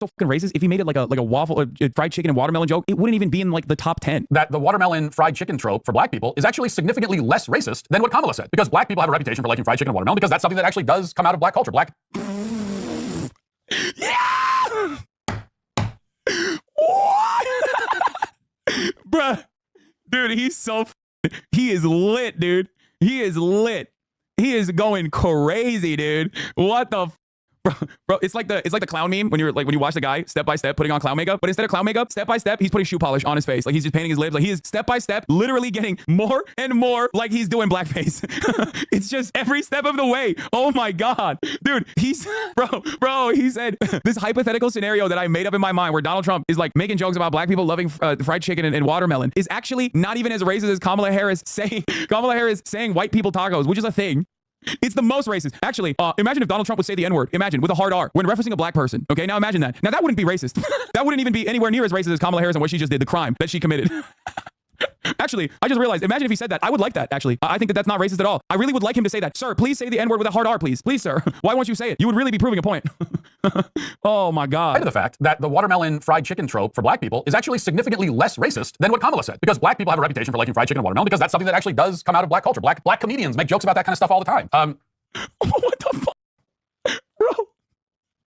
so fucking racist. If he made it like a waffle, a fried chicken and watermelon joke, it wouldn't even be in like the top 10. That the watermelon fried chicken trope for black people is actually significantly less racist than what Kamala said. Because black people have a reputation for liking fried chicken and watermelon because that's something that actually does come out of black culture. Black. Yeah! What? Bruh. Dude, he's so he is lit, dude. He is lit. He is going crazy, dude. What the Bro, it's like the clown meme when you watch the guy step by step putting on clown makeup, but instead of clown makeup, step by step, he's putting shoe polish on his face. Like he's just painting his lips. Like he is step by step, literally getting more and more like he's doing blackface. It's just every step of the way. Oh my God. Dude, bro, he said this hypothetical scenario that I made up in my mind where Donald Trump is like making jokes about black people loving fried chicken and watermelon is actually not even as racist as Kamala Harris saying white people tacos, which is a thing. It's the most racist. Actually, imagine if Donald Trump would say the N-word. Imagine with a hard R when referencing a black person. Okay, now imagine that. Now that wouldn't be racist. That wouldn't even be anywhere near as racist as Kamala Harris and what she just did, the crime that she committed. Actually, I just realized, imagine if he said that. I would like that, actually. I think that that's not racist at all. I really would like him to say that. Sir, please say the N-word with a hard R, please. Please, sir. Why won't you say it? You would really be proving a point. Oh, my God. To the fact that the watermelon fried chicken trope for black people is actually significantly less racist than what Kamala said. Because black people have a reputation for liking fried chicken and watermelon because that's something that actually does come out of black culture. Black comedians make jokes about that kind of stuff all the time. What the fuck? Bro.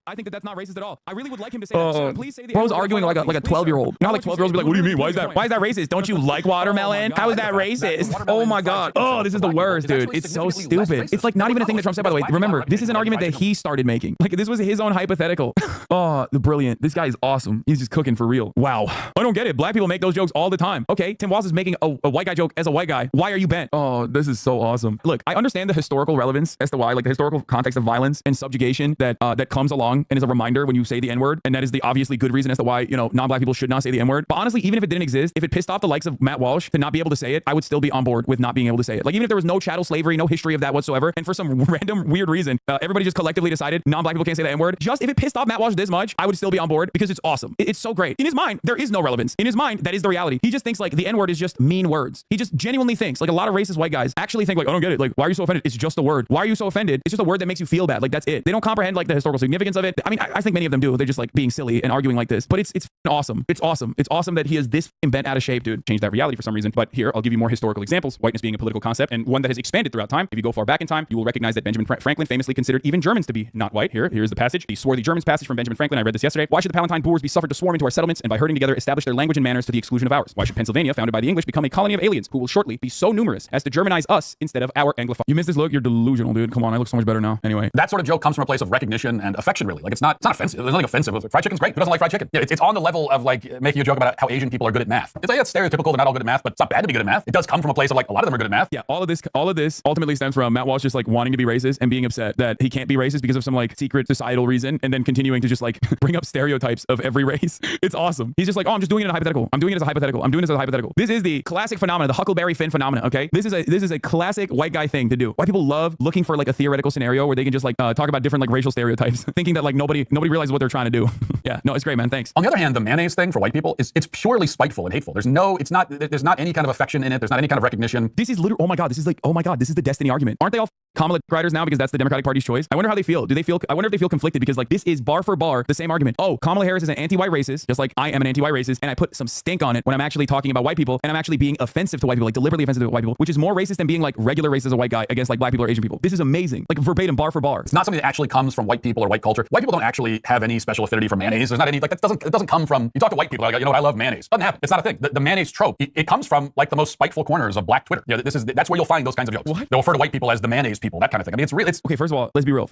I think that that's not racist at all. I really would like him to say that. Sir, please say the Bro's arguing like a 12-year-old. You know how like 12-year-olds be like, what do you mean? Why is that racist? Don't you like watermelon? How is that racist? Oh my God. Oh, this is the worst, dude. It's so stupid. It's like not even a thing that Trump said, by the way. Remember, this is an argument that he started making. Like this was his own hypothetical. Oh, brilliant. This guy is awesome. He's just cooking for real. Wow. I don't get it. Black people make those jokes all the time. Okay, Tim Walz is making a white guy joke as a white guy. Why are you bent? Oh, this is so awesome. Look, I understand the historical relevance as to why, like the historical context of violence and subjugation that comes along and is a reminder when you say the N-word, and that is the obviously good reason as to why, you know, non-black people should not say the N-word. But honestly, even if it didn't exist, if it pissed off the likes of Matt Walsh to not be able to say it, I would still be on board with not being able to say it. Like even if there was no chattel slavery, no history of that whatsoever, and for some random weird reason, everybody just collectively decided non-black people can't say the N-word, just if it pissed off Matt Walsh this much, I would still be on board because it's awesome. It's so great. In his mind, there is no relevance. In his mind, that is the reality. He just thinks like the N-word is just mean words. He just genuinely thinks, like a lot of racist white guys actually think like, I don't get it. Like, why are you so offended? It's just a word. Why are you so offended? It's just a word that makes you feel bad. Like that's it. They don't comprehend like the historical significance of it. I mean, I think many of them do. They're just like being silly and arguing like this, but it's awesome. It's awesome. It's awesome that he is this bent out of shape, dude. Change that reality for some reason. But here, I'll give you more historical examples. Whiteness being a political concept and one that has expanded throughout time. If you go far back in time, you will recognize that Benjamin Franklin famously considered even Germans to be not white. Here's the passage. The swarthy Germans passage from Benjamin Franklin. I read this yesterday. Why should the Palatine Boers be suffered to swarm into our settlements and by herding together establish their language and manners to the exclusion of ours? Why should Pennsylvania, founded by the English, become a colony of aliens who will shortly be so numerous as to Germanize us instead of our Anglophone? You missed this look? You're delusional, dude. Come on, I look so much better now. Anyway, that sort of joke comes from a place of recognition and affection, really. Like it's not offensive. There's nothing offensive. Fried chicken's great. Who doesn't like fried chicken? Yeah, it's on the level of like making a joke about how Asian people are good at math. It's like, yeah, it's stereotypical. They're not all good at math, but it's not bad to be good at math. It does come from a place of like a lot of them are good at math. Yeah, all of this ultimately stems from Matt Walsh just like wanting to be racist and being upset that he can't be racist because of some like secret societal reason, and then continuing to just like bring up stereotypes of every race. It's awesome. He's just like, oh, I'm just doing it in a hypothetical. I'm doing it as a hypothetical. I'm doing this as a hypothetical. This is the classic phenomenon, the Huckleberry Finn phenomenon. Okay, this is a classic white guy thing to do. White people love looking for like a theoretical scenario where they can just like talk about different like racial stereotypes, thinking that like nobody realizes what they're trying to do. Yeah, no, it's great, man. Thanks. On the other hand, the mayonnaise thing for white people is it's purely spiteful and hateful. There's not any kind of affection in it. There's not any kind of recognition. This is literally, oh my God, this is the destiny argument. Aren't they all Kamala writers now because that's the Democratic Party's choice? I wonder how they feel. I wonder if they feel conflicted because like this is bar for bar the same argument. Oh, Kamala Harris is an anti-white racist, just like I am an anti-white racist, and I put some stink on it when I'm actually talking about white people and I'm actually being offensive to white people, like deliberately offensive to white people, which is more racist than being like regular racist as a white guy against like black people or Asian people. This is amazing. Like verbatim, bar for bar. It's not something that actually comes from white people or white culture. White people don't actually have any special affinity for mayonnaise. There's not any, like it doesn't come from, you talk to white people, like, you know what, I love mayonnaise. It doesn't happen. It's not a thing. The mayonnaise trope, it comes from like the most spiteful corners of black Twitter. Yeah, that's where you'll find those kinds of jokes. What? They'll refer to white people as the mayonnaise people, that kind of thing. I mean, it's okay. First of all, let's be real.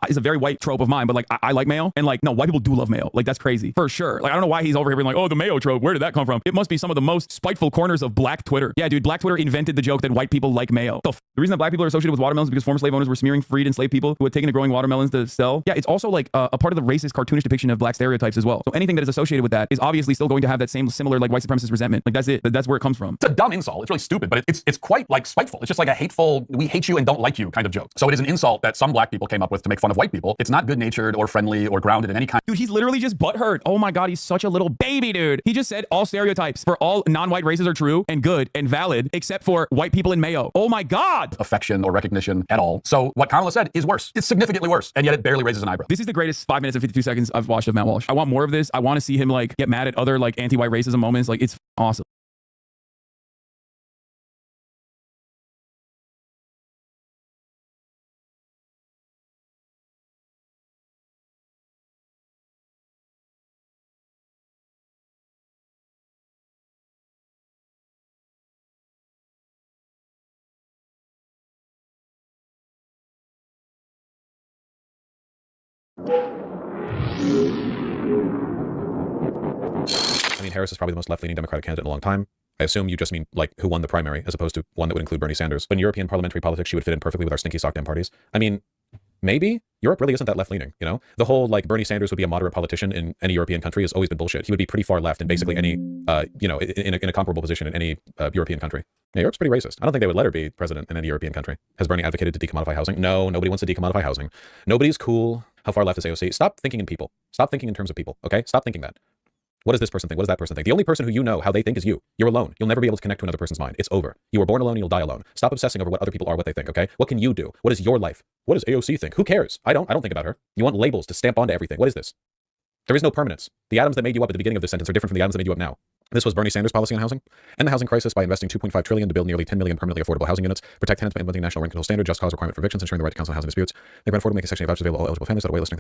It's a very white trope of mine, but like I like mayo, and like no, white people do love mayo. Like that's crazy for sure. Like I don't know why he's over here being like, oh, the mayo trope. Where did that come from? It must be some of the most spiteful corners of black Twitter. Yeah, dude, black Twitter invented the joke that white people like mayo. The reason that black people are associated with watermelons is because former slave owners were smearing freed enslaved people who had taken to growing watermelons to sell. Yeah, it's also like a part of the racist cartoonish depiction of black stereotypes as well. So anything that is associated with that is obviously still going to have that same similar like white supremacist resentment. Like that's it. That's where it comes from. It's a dumb insult. It's really stupid, but it's quite like spiteful. It's just like a hateful, we hate you and don't like you. you kind of joke. So it is an insult that some black people came up with to make fun of white people. It's not good-natured or friendly or grounded in any kind. Dude, he's literally just butthurt. Oh my God, he's such a little baby, dude. He just said all stereotypes for all non-white races are true and good and valid, except for white people in Mayo. Oh my God. Affection or recognition at all. So what Kamala said is worse. It's significantly worse, and yet it barely raises an eyebrow. This is the greatest 5 minutes and 52 seconds I've watched of Matt Walsh. I want more of this. I want to see him like get mad at other like anti-white racism moments. Like it's awesome. I mean, Harris is probably the most left-leaning Democratic candidate in a long time. I assume you just mean, like, who won the primary, as opposed to one that would include Bernie Sanders. But in European parliamentary politics, she would fit in perfectly with our stinky sock damn parties. I mean, maybe. Europe really isn't that left-leaning, you know? The whole, like, Bernie Sanders would be a moderate politician in any European country has always been bullshit. He would be pretty far left in basically any, you know, in a comparable position in any European country. Yeah, Europe's pretty racist. I don't think they would let her be president in any European country. Has Bernie advocated to decommodify housing? No, nobody wants to decommodify housing. Nobody's cool. How far left is AOC? Stop thinking in people. Stop thinking in terms of people, okay? Stop thinking that. What does this person think? What does that person think? The only person who you know how they think is you. You're alone. You'll never be able to connect to another person's mind. It's over. You were born alone, you'll die alone. Stop obsessing over what other people are, what they think, okay? What can you do? What is your life? What does AOC think? Who cares? I don't think about her. You want labels to stamp onto everything. What is this? There is no permanence. The atoms that made you up at the beginning of this sentence are different from the atoms that made you up now. This was Bernie Sanders' policy on housing. End the housing crisis by investing $2.5 trillion to build nearly 10 million permanently affordable housing units. Protect tenants by implementing national rent control standard, just cause requirement for evictions, ensuring the right to counsel on housing disputes. Make rent affordable, make Section 8 vouchers available to all eligible families without a wait listing.